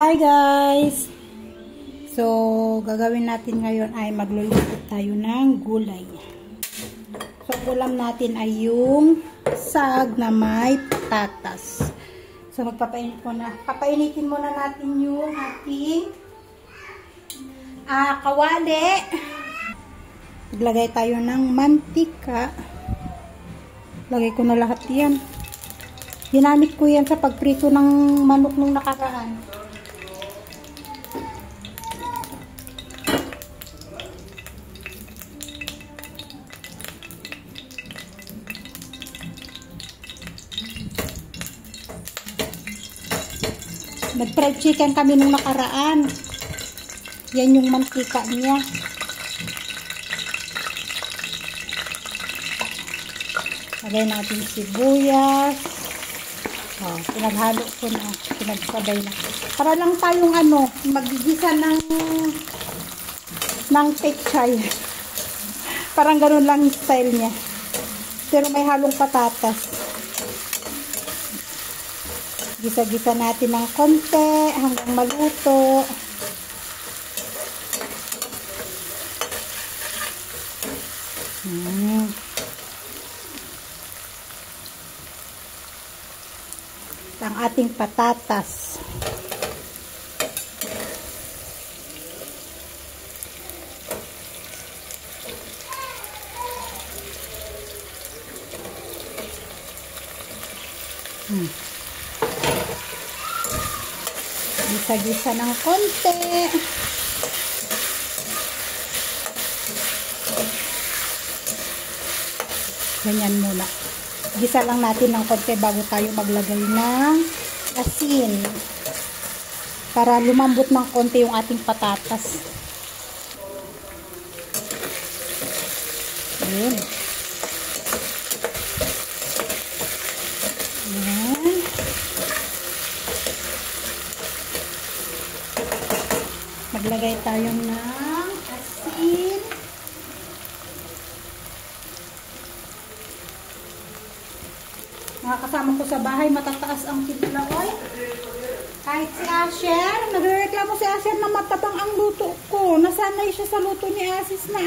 Hi guys! So, gagawin natin ngayon ay magluluto tayo ng gulay. So, ulam natin ay yung sag na may patatas. So, papainitin muna natin yung ating kawali. Maglagay tayo ng mantika. Lagay ko na lahat yan. Ginamit ko yan sa pagprito ng manok nung nakaraan. Nag-fried chicken kami nung nakaraan. Yan yung mantika niya. Lagay natin sibuyas. Pinaghalo ko na. Pinagsabay na. Para lang tayong magigisa ng pechay. Parang ganun lang yung style niya. Pero may halong patatas. Gisa-gisa natin ng konti hanggang maluto. Ang ating patatas. Gisa-gisa ng konti. Ganyan muna. Gisa lang natin ng konti bago tayo maglagay ng asin. Para lumambot ng konti yung ating patatas. Ayan. Ayan. Maglagay tayo ng asin. Mga kasama ko sa bahay, matataas ang timpla, oy. Kahit si Asher, nagrereklamo si Asher na matabang ang luto ko. Nasanay siya sa luto ni Asis na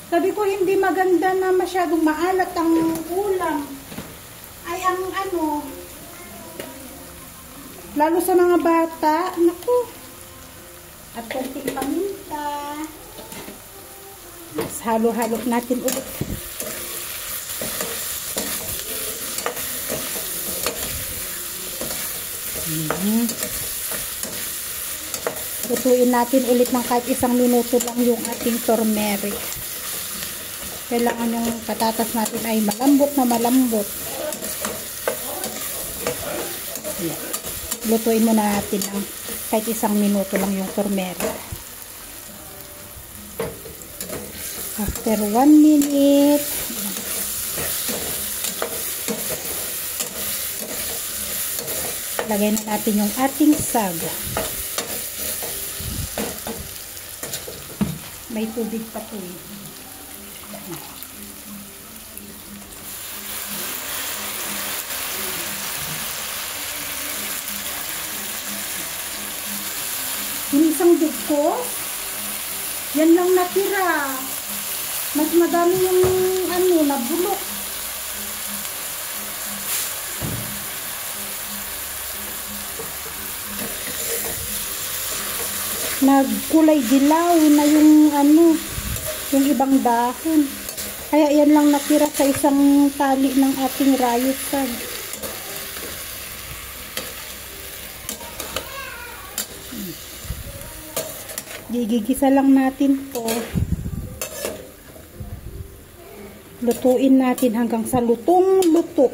Sabi ko, hindi maganda na masyadong maalat ang ulam. Ay, lalo sa mga bata, naku. At konting paminta. Mas halo-halo natin ulit. Lutuin natin ulit ng kahit 1 minuto lang yung ating turmeric. Kailangan yung patatas natin ay malambot na malambot. Lutuin muna natin ng kahit 1 minuto lang yung turmeric. After 1 minute, lagay na natin yung ating sag. May tubig pa ito. Yung isang dugo, yan lang natira. Mas madami yung nabulok. Nagkulay dilaw na yung yung ibang dahon. Kaya yan lang natira sa isang tali ng ating rayos sag. Gigigisa lang natin to. Lutuin natin hanggang sa lutong-luto.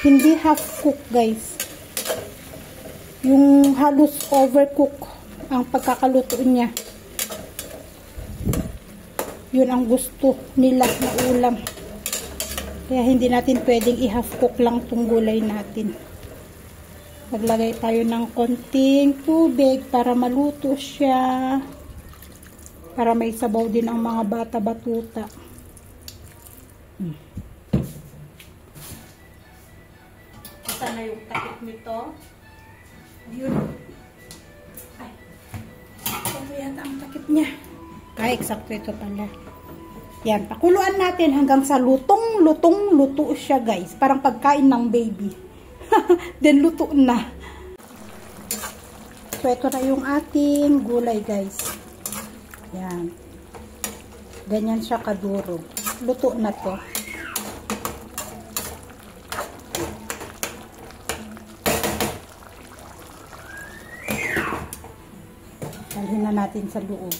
Hindi half cook, guys. Yung halos overcook ang pagkakaluto niya. Yun ang gusto nila na ulam. Kaya hindi natin pwedeng i-half cook lang itong gulay natin. Maglagay tayo ng konting tubig para maluto siya. Para may sabaw din ang mga bata-batuta. Asa na yung takip nito? Yun. yata ang takip niya. Ay, eksakto ito pala. Yan, pakuluan natin hanggang sa luto siya guys. Parang pagkain ng baby. Then luto na. So, ito na yung ating gulay guys. Yan. Ganyan siya kadurog. Luto na to. Dalhin na natin sa loob.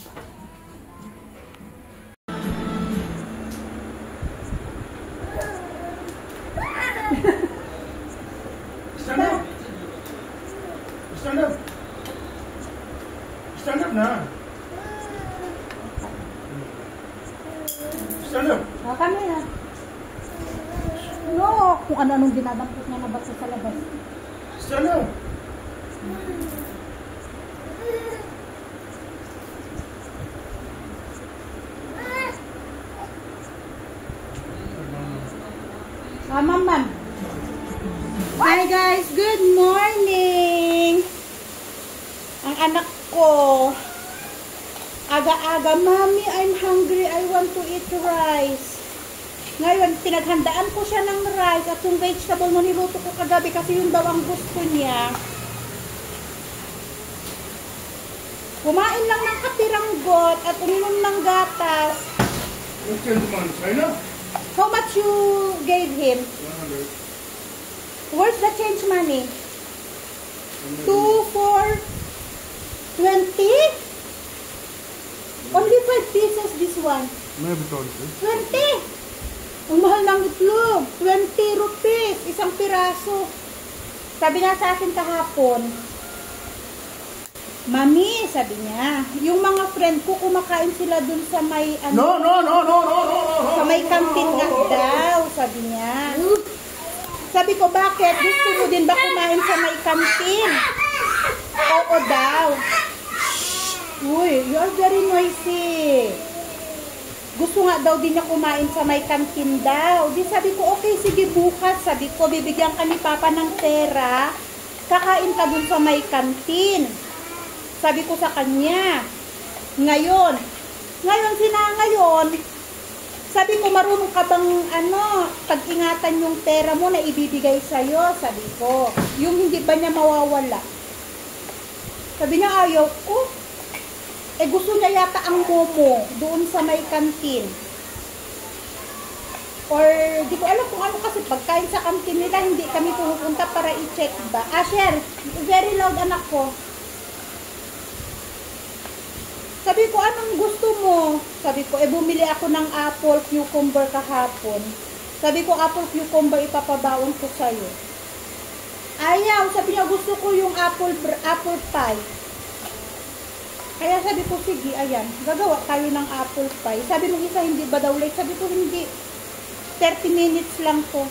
Stand up! Stand up! Stand up na! Stand up! Kami na. No, kung ano-anong dinadampot niya na bato sa labas. Stand up! Ma'am. Hi guys, good morning. Ang anak ko, aga-aga, Mommy, I'm hungry, I want to eat rice. Ngayon, pinaghandaan ko siya ng rice at yung vegetable mo niluto ko kagabi kasi yun daw ang gusto niya. Kumain lang ng katiranggot at uminom ng gatas. What's in the money, China? How much you gave him? 100. Where's the change money? 2, 4, 20? Only 5 pesos this one. Maybe 20! Ang mahal ng itlog. 20 rupees. Isang piraso. Sabi nga sa akin kahapon, Mami, sabi niya, yung mga friend ko kumakain sila dun sa may ano, No. sa may kantin nga daw, sabi niya. Sabi ko, bakit? Gusto mo din ba kumain sa may kantin? Oo daw. Uy, you are very noisy. Gusto nga daw din niya kumain sa may kantin daw. Di sabi ko, okay, sige bukas. Sabi ko, bibigyan ka ni Papa ng pera. Kakain ka dun sa may kantin. Sabi ko sa kanya, ngayon, sabi ko, marunong ka bang, pag-ingatan yung pera mo na ibibigay sa'yo, sabi ko, yung hindi ba niya mawawala. Sabi niya, ayaw ko. Gusto niya yata ang momo, doon sa may kantin. Or, di ko alam kung ano kasi, pagkain sa kantin nila, hindi kami pupunta para i-check ba. Asher, very loud anak ko. Sabi ko, anong gusto mo? Sabi ko, bumili ako ng apple cucumber kahapon. Sabi ko, apple cucumber ipapabaon ko sa'yo. Ayaw, sabi niya, gusto ko yung apple pie. Kaya sabi ko, sige, ayan, gagawa tayo ng apple pie. Sabi nung isa, hindi ba daw late? Sabi ko, hindi. 30 minutes lang to.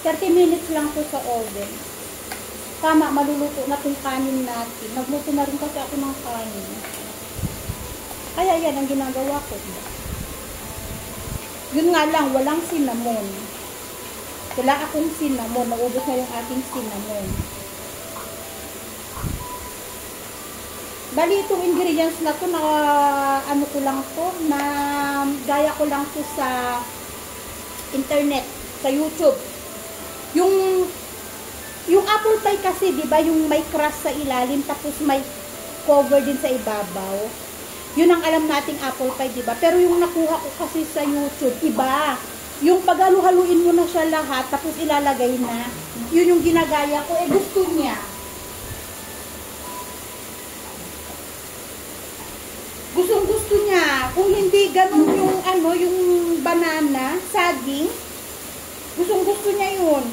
30 minutes lang to sa oven. Tama, maluluto na itong kanin natin. Nagluto na rin kasi ako ng kanin. Kaya yan ang ginagawa ko. Yun nga lang, walang cinnamon. Wala akong cinnamon. Naubos na yung ating cinnamon. Bali, itong ingredients na to, na ano ko lang to, na gaya ko lang to sa internet, sa YouTube. Yung apple pie kasi, di ba, yung may crust sa ilalim, tapos may cover din sa ibabaw. Yun ang alam nating apple pie, di ba? Pero yung nakuha ko kasi sa YouTube, iba. Yung pag-halu-haluin mo na siya lahat, tapos ilalagay na. Yun yung ginagaya ko. Gusto niya. Gustong-gusto niya. Kung hindi ganun yung, yung banana, saging, gustong-gusto niya yun.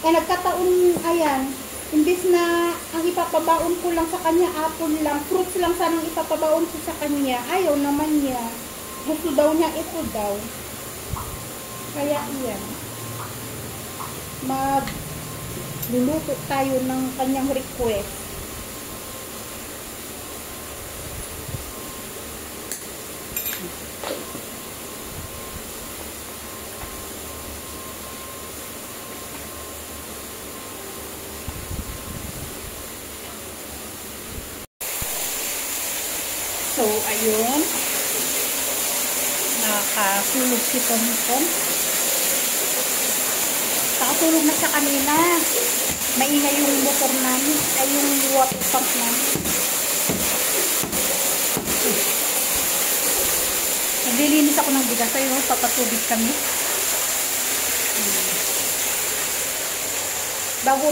Kaya nagkataon, ayan, imbis na ang ipapabaon ko lang sa kanya, apple lang, fruits lang sanang ipapabaon ko sa kanya, ayaw naman niya. Gusto daw niya ito daw. Kaya iyan. Magluluto tayo ng kanyang request. ayun. Nakatulog si Tonton. Nakatulog na siya kanina. Maingay yung motor namin. Ay, yung water pump namin. Naglilinis ako ng bigas. Ayun, papatubig kami. Bago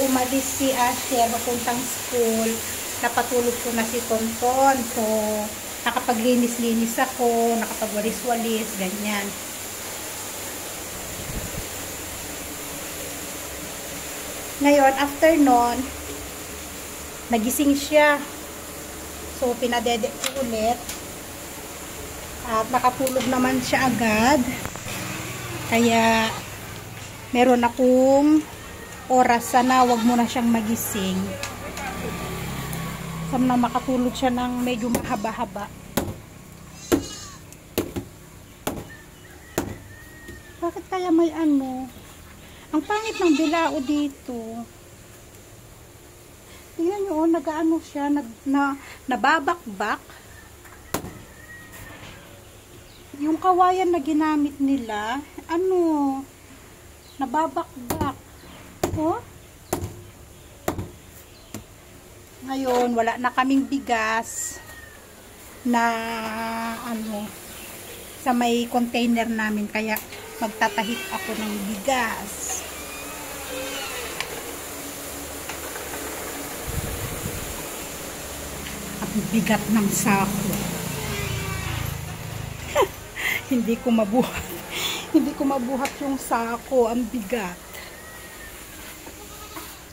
umalis si Asher papuntang school, napatulog ko na si Tonton. So, nakapaglinis-linis ako, nakapagwalis-walis, ganyan. Ngayon, after nun, nagising siya. So, pinadede ko ulit. At nakatulog naman siya agad. Kaya, meron akong oras. Sana wag mo na siyang magising. Sana makatulog siya ng medyo mahaba-haba. Bakit kaya may ano? Ang pangit ng bilao dito. Tingnan nyo, nag-ano siya, nababakbak. Yung kawayan na ginamit nila, nababakbak. Oh? Ngayon, wala na kaming bigas na sa may container namin, kaya magtatahip ako ng bigas. Ang bigat ng sako. Hindi ko mabuhat. Hindi ko mabuhat yung sako. Ang bigat.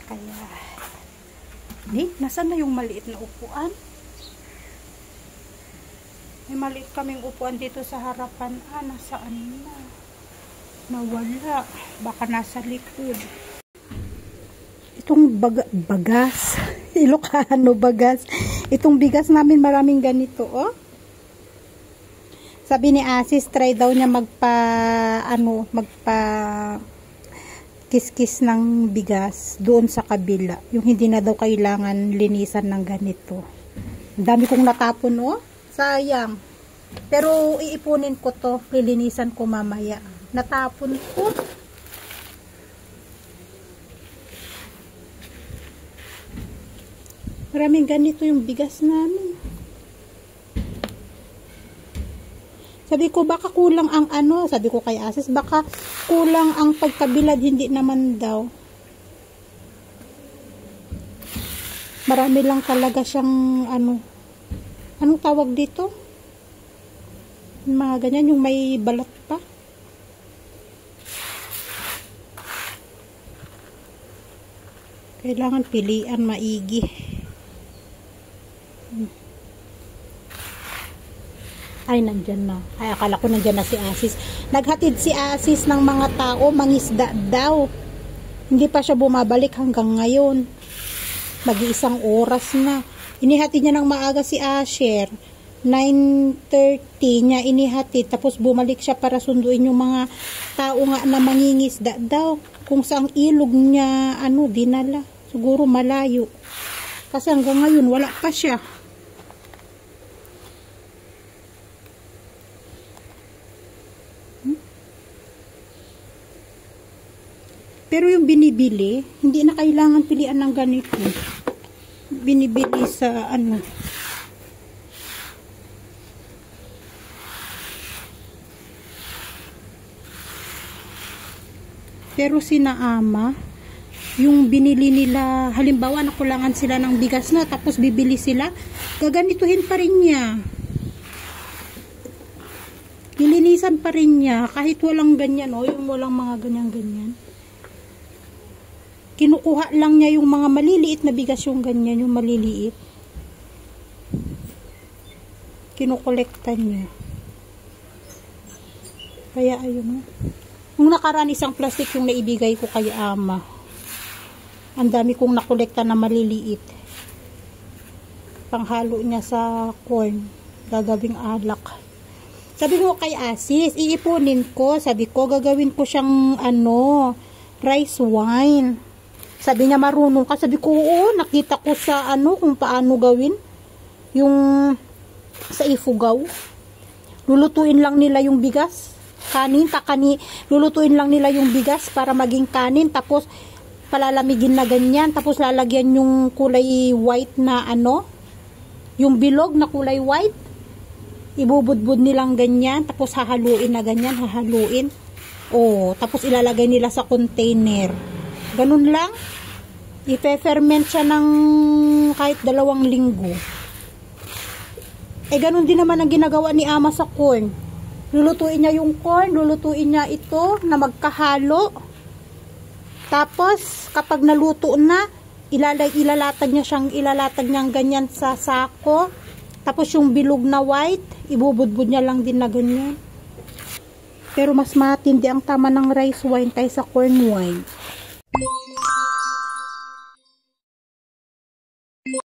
Kaya, nasaan na yung maliit na upuan? May maliit kaming upuan dito sa harapan. Nasaan na? Nawala. Baka nasa likod. Itong bagas. Ilocano bagas. Itong bigas namin maraming ganito, oh. Sabi ni Asis, try daw niya kiskis ng bigas doon sa kabila. Yung hindi na daw kailangan linisan ng ganito. Ang dami kong natapon, oh. Sayang. Pero iipunin ko to. Lilinisan ko mamaya. Natapon ko. Maraming ganito yung bigas namin. Sabi ko, baka kulang ang sabi ko kay Asis, baka kulang ang pagkabilad, hindi naman daw. Marami lang talaga siyang, anong tawag dito? Mga ganyan, yung may balat pa. Kailangan pilian maigi. Ay, nandyan na. Ay, akala ko nandyan na si Asis. Naghatid si Asis ng mga tao, mangisda daw. Hindi pa siya bumabalik hanggang ngayon. Mag-iisang oras na. Inihatid niya ng maaga si Asher. 9:30 niya inihatid. Tapos bumalik siya para sunduin yung mga tao nga na mangingisda daw. Kung saang ilog niya, dinala. Siguro malayo. Kasi hanggang ngayon, wala pa siya. Pero yung binibili, hindi na kailangan pilian ng ganito. Binibili sa Pero sinaama, yung binili nila, halimbawa nakulangan sila ng bigas na, tapos bibili sila, gaganituhin pa rin niya. Lilinisan pa rin niya, kahit walang ganyan, yung walang mga ganyan-ganyan. Kinukuha lang niya yung mga maliliit na bigas, yung ganyan, yung maliliit. Kinukolekta niya. Kaya ayun. Nung nakaraan, isang plastic yung naibigay ko kay ama. Ang dami kong nakolekta na maliliit. Panghalo niya sa corn. Gagawing alak. Sabi ko kay Asis, iipunin ko. Sabi ko, gagawin ko siyang rice wine. Sabi niya, marunong ka. Sabi ko, oo, nakita ko sa kung paano gawin. yung sa ifugaw. Lulutuin lang nila yung bigas. Lulutuin lang nila yung bigas para maging kanin. Tapos, palalamigin na ganyan. Tapos, lalagyan yung kulay white na yung bilog na kulay white. Ibubudbud nilang ganyan. Tapos, hahaluin na ganyan. Hahaluin. Tapos, ilalagay nila sa container. Ganun lang. Ipe-ferment siya ng kahit 2 linggo. Ganun din naman ang ginagawa ni ama sa corn. Lulutuin niya yung corn, lulutuin niya ito na magkahalo. Tapos, kapag naluto na, ilalatag niyang ganyan sa sako. Tapos, yung bilog na white, ibubudbud niya lang din na ganyan. Pero mas matindi ang tama ng rice wine kaysa corn wine.